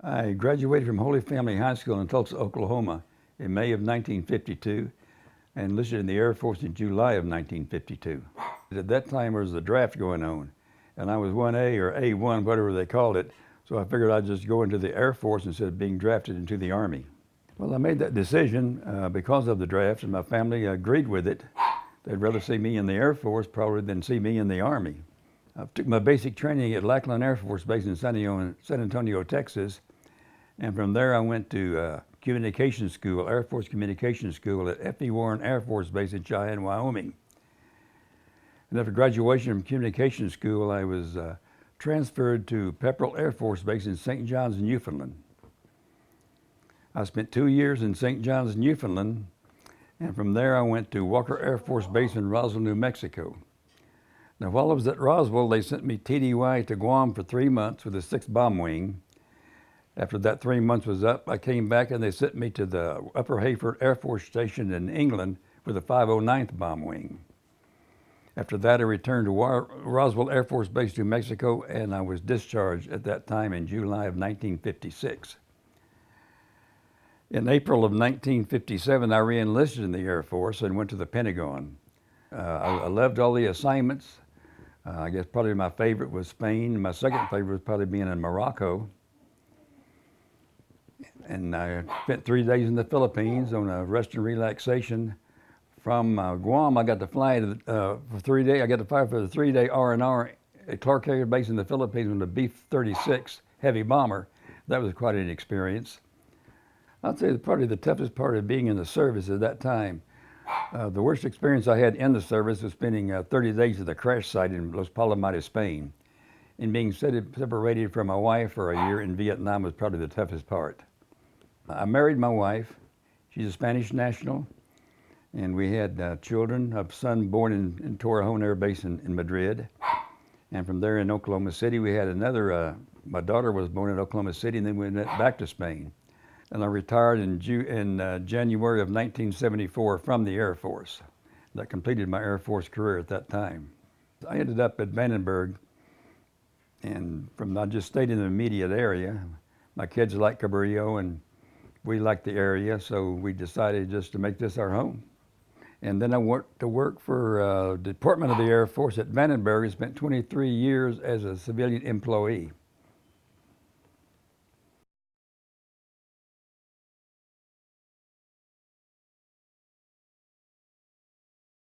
I graduated from Holy Family High School in Tulsa, Oklahoma in May of 1952 and enlisted in the Air Force in July of 1952. At that time there was a draft going on, and I was 1A or A1, whatever they called it, so I figured I'd just go into the Air Force instead of being drafted into the Army. Well, I made that decision because of the draft, and my family agreed with it. They'd rather see me in the Air Force probably than see me in the Army. I took my basic training at Lackland Air Force Base in San Antonio, Texas, and from there I went to communication school, Air Force Communication School at F.E. Warren Air Force Base in Cheyenne, Wyoming. And after graduation from communication school, I was transferred to Pepperell Air Force Base in St. John's, Newfoundland. I spent 2 years in St. John's, Newfoundland, and from there I went to Walker Air Force Base in Roswell, New Mexico. Now, while I was at Roswell, they sent me TDY to Guam for 3 months with the 6th Bomb Wing. After that 3 months was up, I came back and they sent me to the Upper Hayford Air Force Station in England with the 509th Bomb Wing. After that, I returned to Roswell Air Force Base, New Mexico, and I was discharged at that time in July of 1956. In April of 1957, I re-enlisted in the Air Force and went to the Pentagon. I loved all the assignments. I guess probably my favorite was Spain. My second favorite was probably being in Morocco. And I spent 3 days in the Philippines on a rest and relaxation. From Guam, I got to fly for 3 days. I got to fly for the 3-day R&R at Clark Air Base in the Philippines on the B-36 heavy bomber. That was quite an experience. I'd say probably the toughest part of being in the service at that time. The worst experience I had in the service was spending 30 days at the crash site in Los Palomares, Spain. And being separated from my wife for a year in Vietnam was probably the toughest part. I married my wife. She's a Spanish national. And we had children, a son born in Torrejon Air Base in Madrid. And from there in Oklahoma City, we had another, my daughter was born in Oklahoma City, and then we went back to Spain. And I retired in January of 1974 from the Air Force. That completed my Air Force career at that time. I ended up at Vandenberg, and I just stayed in the immediate area. My kids like Cabrillo, and we liked the area, so we decided just to make this our home. And then I went to work for the Department of the Air Force at Vandenberg and spent 23 years as a civilian employee.